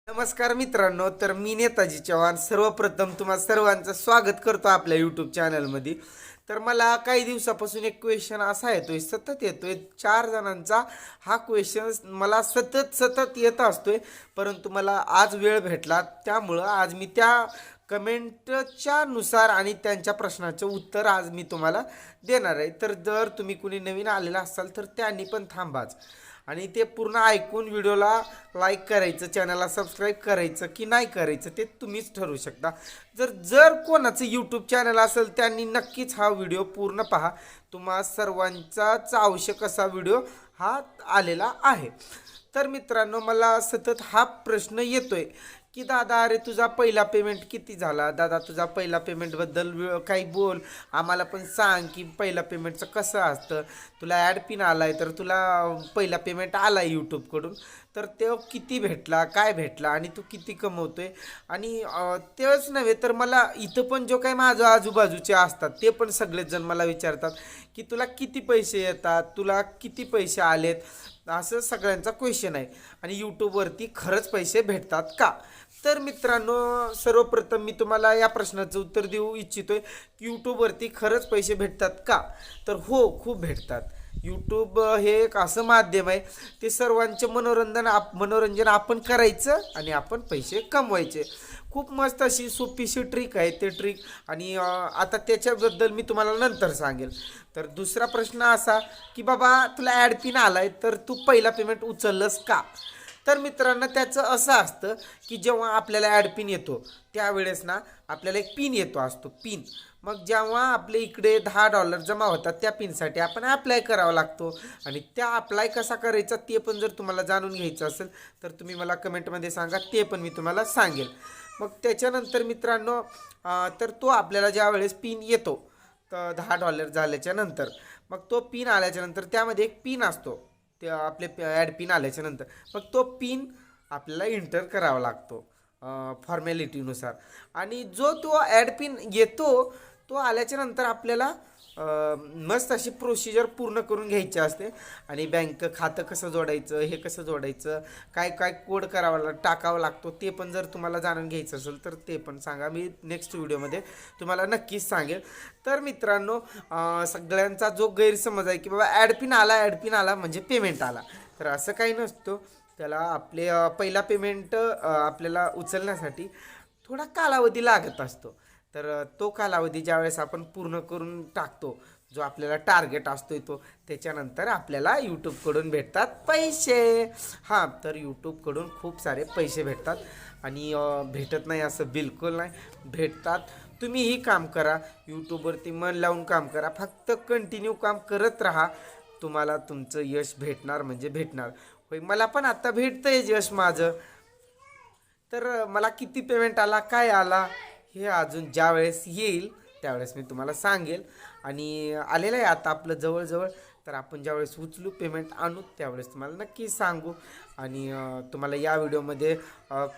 नमस्कार मित्रांनो, तर मी नेताजी चव्हाण सर्वप्रथम तुम्हा सर्वांचं स्वागत करतो आपल्या यूट्यूब चॅनलमध्ये. तर मला काही दिवसापासून एक क्वेश्चन असा येतोय, सतत येतोय 4 जणांचा. हा क्वेश्चन मला सतत सतत येत असतोय, परंतु मला आज वेळ भेटला, त्यामुळं आज मी त्या कमेंटच्या नुसार आणि त्यांच्या प्रश्नाचं उत्तर आज मी तुम्हाला देणार आहे. तर जर तुम्ही कुणी नवीन आलेला असाल तर त्यांनी पण थांबाच आणि ते पूर्ण ऐकून व्हिडिओला लाईक करायचं, चॅनलला सबस्क्राईब करायचं की नाही करायचं ते तुम्हीच ठरवू शकता. जर जर कोणाचं यूट्यूब चॅनल असेल त्यांनी नक्कीच हा व्हिडिओ पूर्ण पहा. तुम्हा सर्वांचाच आवश्यक असा व्हिडिओ हा आलेला आहे. तर मित्रांनो, मला सतत हा प्रश्न येतोय की दादा, अरे तुझा पहिला पेमेंट किती झाला, दादा तुझा पहिला पेमेंटबद्दल काही बोल, आम्हाला पण सांग की पहिला पेमेंटचं कसं असतं. तुला ॲड पिन आला आहे तर तुला पहिला पेमेंट आला आहे यूट्यूबकडून, तर ते किती भेटला, काय भेटला आणि तू किती कमवतोय. आणि तेच नव्हे तर मला इथं पण जो काही माझं आजूबाजूचे असतात ते पण सगळेच जण मला विचारतात की तुला किती पैसे येतात, तुला किती पैसे आलेत, असं सगळ्यांचा क्वेश्चन आहे. आणि यूट्यूबवरती खरंच पैसे भेटतात का? तर मित्रांनो, सर्वप्रथम मी तुम्हाला या प्रश्नाचं उत्तर देऊ इच्छितोय की यूट्यूबवरती खरंच पैसे भेटतात का? तर हो, खूप भेटतात. यूट्यूब हे एक असं माध्यम आहे, ते सर्वांचे मनोरंजन आपण करायचं आणि आपण पैसे कमवायचे. खूप मस्त अशी सोपीशी ट्रिक आहे ते ट्रिक. आणि आता त्याच्याबद्दल मी तुम्हाला नंतर सांगेल. तर दुसरा प्रश्न असा की बाबा तुला ॲड पिन आला आहे तर तू पहिला पेमेंट उचललंस का? तर मित्रांनो, त्याचं असं असतं की जेव्हा आपल्याला ॲड पिन येतो त्यावेळेस ना आपल्याला एक पिन येतो असतो पिन. मग जेव्हा आपल्या इकडे $10 जमा होतात त्या पिनसाठी आपण अप्लाय करावा लागतो. आणि त्या अप्लाय कसा करायचा ते पण जर तुम्हाला जाणून घ्यायचं असेल तर तुम्ही मला कमेंटमध्ये सांगा, ते पण मी तुम्हाला सांगेल. मग त्याच्यानंतर मित्रांनो, तर तो आपल्याला ज्या वेळेस पिन येतो तर $10 झाल्याच्या नंतर, मग तो पिन आल्याच्या नंतर त्यामध्ये एक पिन असतो ते आपले ॲड पिन आल्याच्या नंतर, मग तो पिन आपल्याला इंटर करावा लागतो फॉर्मॅलिटीनुसार. आणि जो तो ॲड पिन येतो तो आल्याच्या नंतर आपल्याला मस्त अशी प्रोसिजर पूर्ण करून घ्यायची असते. आणि बँक खातं कसं जोडायचं, हे कसं जोडायचं, काय काय कोड टाकावा लागतो ते पण जर तुम्हाला जाणून घ्यायचं असेल तर ते पण सांगा, मी नेक्स्ट व्हिडिओमध्ये तुम्हाला नक्कीच सांगेल. तर मित्रांनो, सगळ्यांचा जो गैरसमज आहे की बाबा ॲड पिन आला म्हणजे पेमेंट आला, तर असं काही नसतो. त्याला आपले पहिला पेमेंट आपल्याला उचलण्यासाठी थोडा कालावधी लागत असतो. तर तो कालावधी ज्यावेळेस आपण पूर्ण करून टाकतो, जो आपल्याला टार्गेट असतोय तो, त्याच्यानंतर आपल्याला यूट्यूबकडून भेटतात पैसे. हां, तर यूट्यूबकडून खूप सारे पैसे भेटतात. आणि भेटत नाही असं बिलकुल नाही, भेटतात. तुम्हीही काम करा, यूट्यूबवरती मन लावून काम करा, फक्त कंटिन्यू काम करत राहा, तुम्हाला तुमचं यश भेटणार म्हणजे भेटणार. होय, मला पण आता भेटतंय यश माझं. तर मला किती पेमेंट आला, काय आला, हे अजून ज्या वेळेस येईल त्यावेळेस मी तुम्हाला सांगेल. आणि आलेलं आहे आता आपलं जवळजवळ, तर आपण ज्यावेळेस उचलू पेमेंट आणू त्यावेळेस तुम्हाला नक्की सांगू. आणि तुम्हाला या व्हिडिओमध्ये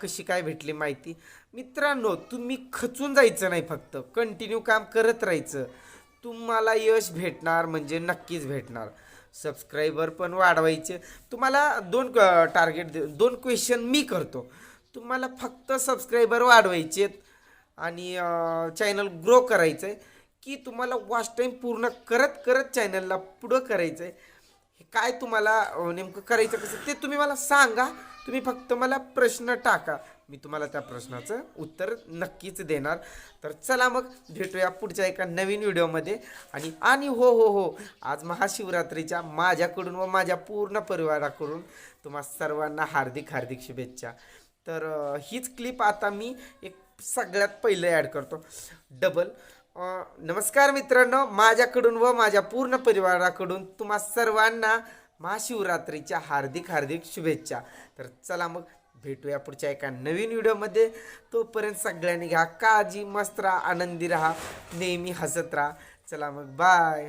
कशी काय भेटली माहिती. मित्रांनो, तुम्ही खचून जायचं नाही, फक्त कंटिन्यू काम करत राहायचं, तुम्हाला यश भेटणार म्हणजे नक्कीच भेटणार. सबस्क्रायबर पण वाढवायचे. तुम्हाला दोन क्वेश्चन मी करतो. तुम्हाला फक्त सबस्क्रायबर वाढवायचे आणि चॅनल ग्रो करायचं आहे, की तुम्हाला वॉच टाईम पूर्ण करत करत चॅनलला पुढं करायचं आहे, हे काय तुम्हाला नेमकं करायचं कसं ते तुम्ही मला सांगा. तुम्ही फक्त मला प्रश्न टाका, मी तुम्हाला त्या प्रश्नाचं उत्तर नक्कीच देणार. तर चला मग भेटूया पुढच्या एका नवीन व्हिडिओमध्ये. आणि हो हो हो, आज महाशिवरात्रीच्या माझ्याकडून व माझ्या पूर्ण परिवाराकडून तुम्हा सर्वांना हार्दिक हार्दिक शुभेच्छा. तर हीच क्लिप आता मी एक सगळ्यात पहिले ॲड करतो डबल. नमस्कार मित्रांनो, माझ्याकडून व माझ्या पूर्ण परिवाराकडून तुम्हा सर्वांना महाशिवरात्रीच्या हार्दिक हार्दिक शुभेच्छा. तर चला मग भेटूया पुढच्या एका नवीन व्हिडिओमध्ये. तोपर्यंत सगळ्यांनी घ्या काळजी, मस्त राहा, आनंदी राहा, नेहमी हसत राहा. चला मग, बाय.